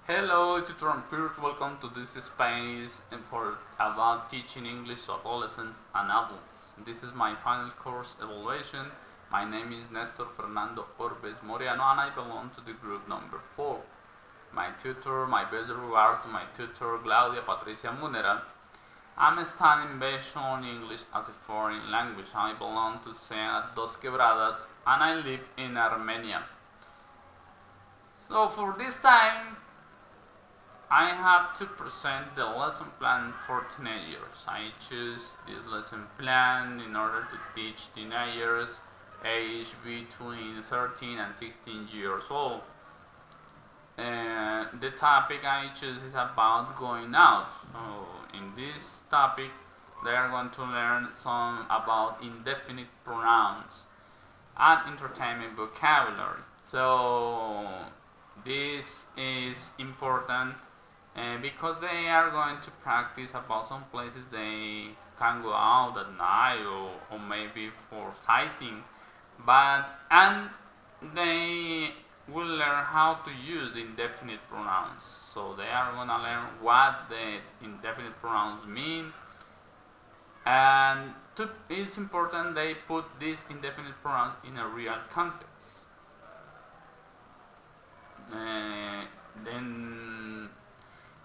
Hello, tutor and peers. Welcome to this space and for about teaching English to adolescents and adults. This is my final course evaluation. My name is Nestor Fernando Orbes Moriano and I belong to the group number 4. My tutor, my best regards to my tutor Claudia Patricia Munera. I'm studying Bachelor in English as a foreign language. I belong to Saint Dos Quebradas and I live in Armenia. So for this time, I have to present the lesson plan for teenagers. I choose this lesson plan in order to teach teenagers aged between 13 and 16 years old. The topic I choose is about going out. So in this topic, they are going to learn some about indefinite pronouns and entertainment vocabulary. So this is important because they are going to practice about some places they can go out at night or maybe for sightseeing, and they will learn how to use the indefinite pronouns. So they are going to learn what the indefinite pronouns mean, and it's important they put these indefinite pronouns in a real context. Then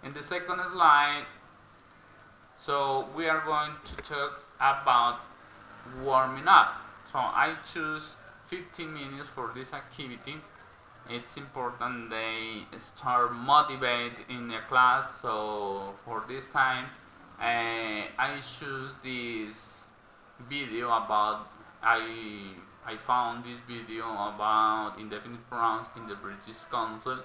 in the second slide, so we are going to talk about warming up. So I choose 15 minutes for this activity. It's important they start motivated in the class. So for this time, I choose this video about I found this video about indefinite pronouns in the British Council.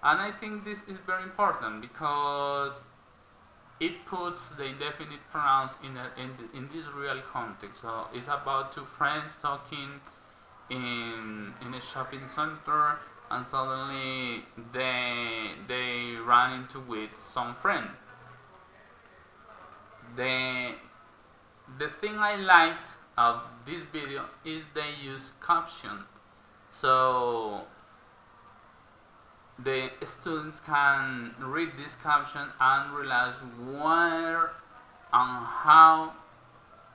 And I think this is very important because it puts the indefinite pronouns in this real context. So it's about two friends talking in a shopping center, and suddenly they run into with some friend. The thing I liked of this video is they use caption. So the students can read this caption and realize where and how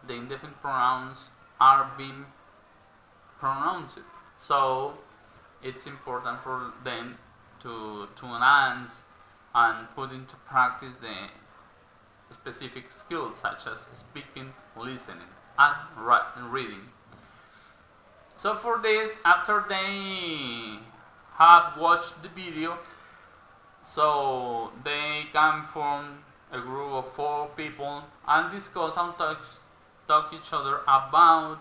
the indefinite pronouns are being pronounced. So it's important for them to enhance and put into practice the specific skills such as speaking, listening, and reading. So for this, after they have watched the video, so they can form a group of 4 people and discuss and talk each other about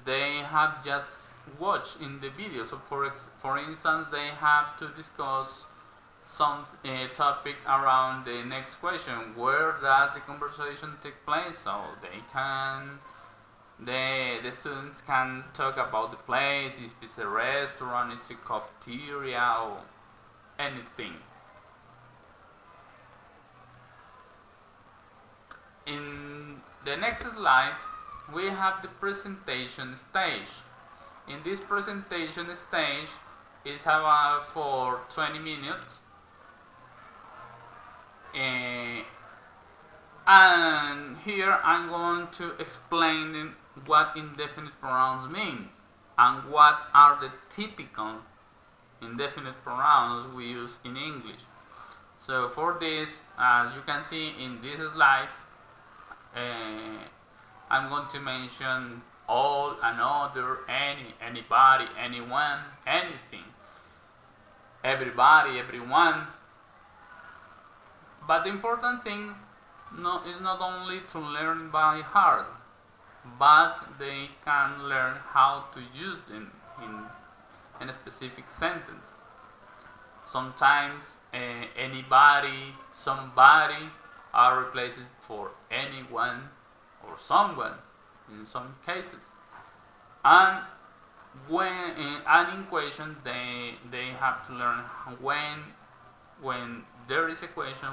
they have just watched in the video. So for instance, they have to discuss some topic around the next question: where does the conversation take place? So the students can talk about the place, if it's a restaurant, it's a cafeteria, or anything. In the next slide, we have the presentation stage. In this presentation stage, it's about for 20 minutes. And here I'm going to explain what indefinite pronouns means and what are the typical indefinite pronouns we use in English. So for this, as you can see in this slide, I'm going to mention all, another, any, anybody, anyone, anything, everybody, everyone. But the important thing is not only to learn by heart, but they can learn how to use them in a specific sentence. Sometimes anybody, somebody are replaced for anyone or someone in some cases. And in question, they have to learn when there is a question,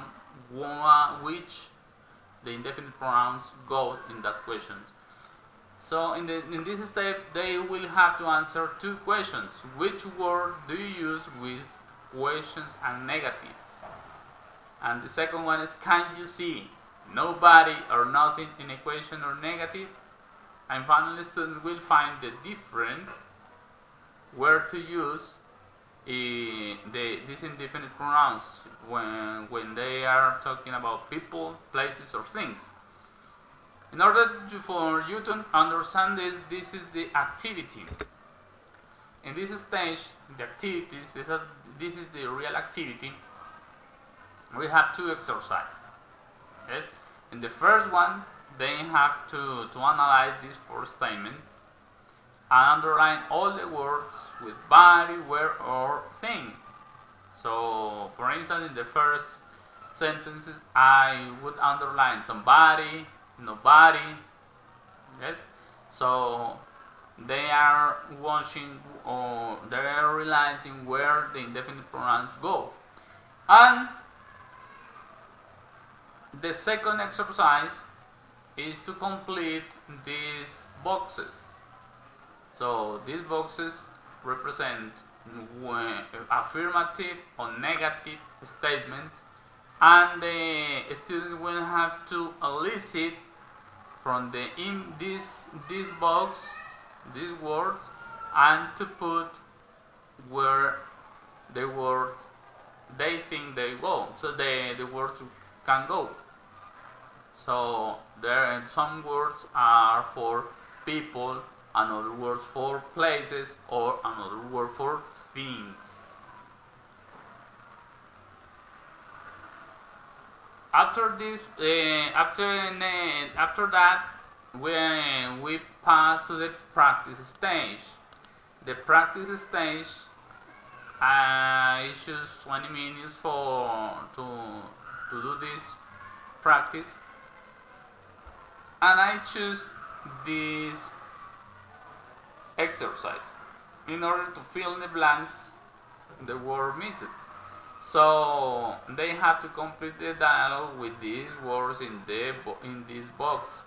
which the indefinite pronouns go in that question. So in this step, they will have to answer 2 questions. Which word do you use with questions and negatives. And the second one is, can you see nobody or nothing in equation or negative? And finally, students will find the difference where to use these indefinite pronouns when they are talking about people, places, or things. In order for you to understand this is the activity. In this stage, the activities, this is the real activity. We have two exercises. Yes? In the first one, they have to analyze these four statements and underline all the words with body, where, or thing. So, for instance, in the first sentences, I would underline somebody, nobody. Yes. So they are watching, or they are realizing where the indefinite pronouns go. And the second exercise is to complete these boxes. So these boxes represent affirmative or negative statements, and the student will have to elicit from this box these words and to put where the word they think they go, so the words can go. So there some words are for people, another word for places, or another word for things. After this, after that, we pass to the practice stage. The practice stage, I choose 20 minutes to do this practice, and I choose this exercise in order to fill in the blanks the word missed. So they have to complete the dialogue with these words in this box.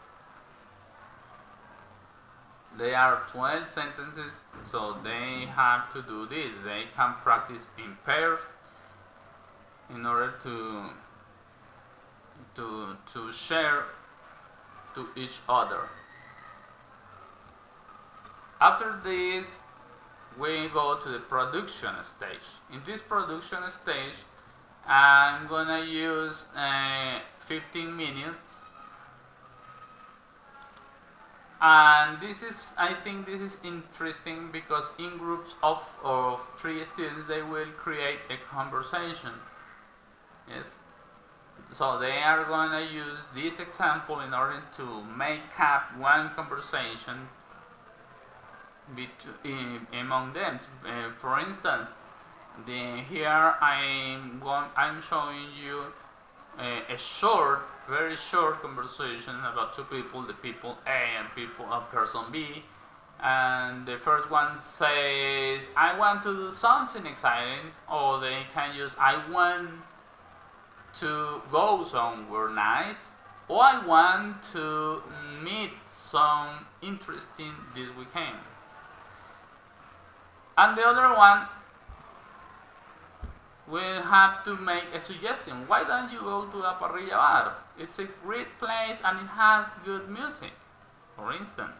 There are 12 sentences, so they have to do this. They can practice in pairs in order to share to each other. After this, we go to the production stage. In this production stage, I'm gonna use 15 minutes, and I think this is interesting because in groups of 3 students, they will create a conversation. Yes. So they are gonna use this example in order to make up one conversation among them. For instance, here I'm showing you a very short conversation about two people, the people A and person B, and the first one says, I want to do something exciting, or they can use, I want to go somewhere nice, or I want to meet some interesting this weekend. And the other one will have to make a suggestion. Why don't you go to a parrilla bar? It's a great place and it has good music, for instance.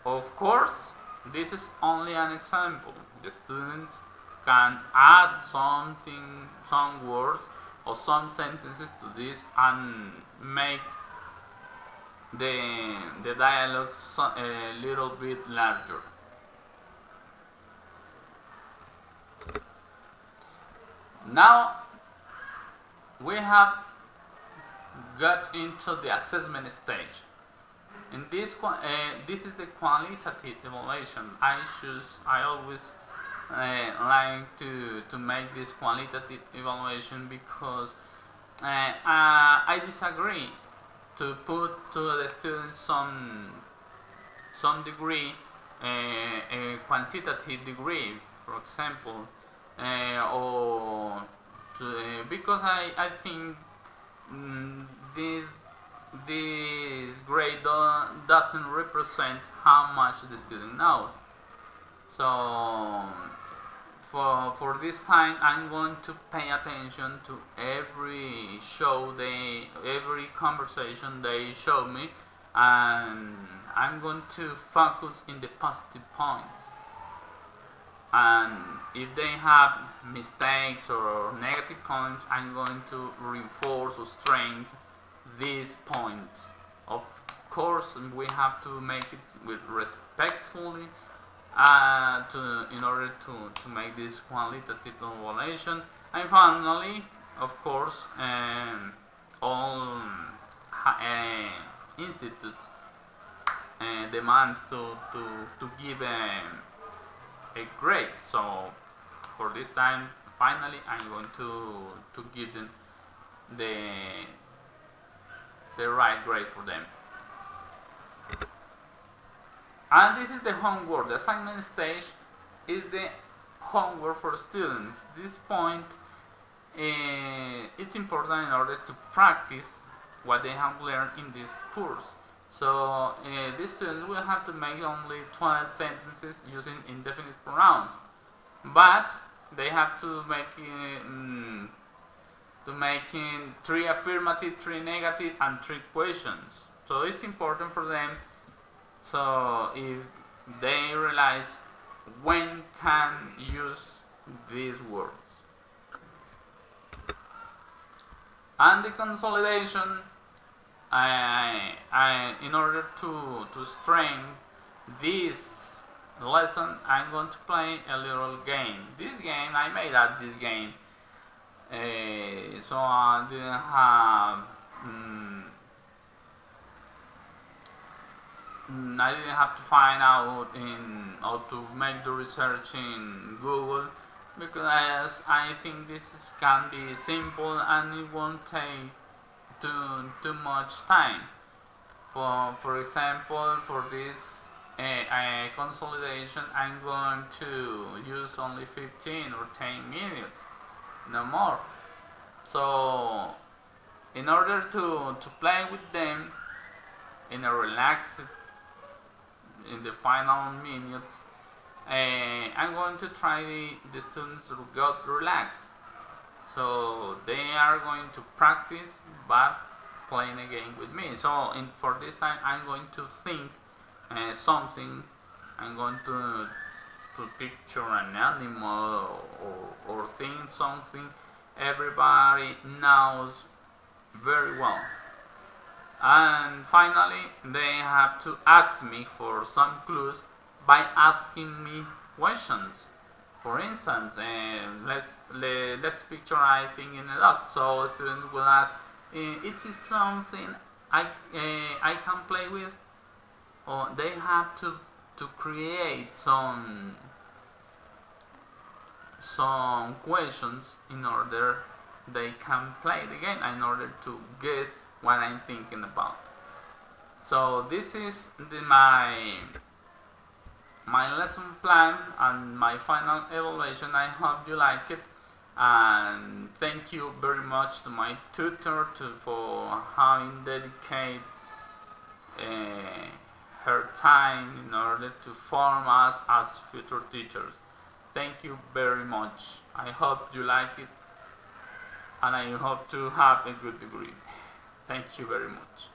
Of course, this is only an example. The students can add some words or some sentences to this and make the dialogue a little bit larger. Now we have got into the assessment stage. In this is the qualitative evaluation. I always like to make this qualitative evaluation because I disagree to put to the students some degree, a quantitative degree, for example. Because I think this grade doesn't represent how much the student knows. So for this time I'm going to pay attention to every every conversation they show me, and I'm going to focus in the positive points. And if they have mistakes or negative points, I'm going to reinforce or strengthen these points. Of course, we have to make it with respectfully in order to make this qualitative evaluation. And finally, of course, all institutes demands to give a grade. So for this time, finally, I'm going to give them the right grade for them. And this is the homework. The assignment stage is the homework for students. This point it's important in order to practice what they have learned in this course. So these students will have to make only 12 sentences using indefinite pronouns, but they have to make in 3 affirmative, 3 negative, and 3 questions. So it's important for them. So if they realize when can use these words. And the consolidation, in order to strengthen this lesson, I'm going to play a little game. This game, I made up this game, so I didn't have to find out how to make the research in Google, because I think this can be simple and it won't take too much time. For example, for this consolidation, I'm going to use only 15 or 10 minutes, no more. So in order to play with them in a relaxed, in the final minutes, I'm going to try the students to get relaxed. So they are going to practice but playing a game with me. So for this time I'm going to think something. I'm going to picture an animal or think something everybody knows very well. And finally they have to ask me for some clues by asking me questions. For instance, let's picture I think in a dog. So students will ask, is it something I can play with? Or they have to create some questions in order they can play the game, in order to guess what I'm thinking about. So this is my lesson plan and my final evaluation. I hope you like it, and thank you very much to my tutor for having dedicated her time in order to form us as future teachers. Thank you very much. I hope you like it, and I hope to have a good degree. Thank you very much.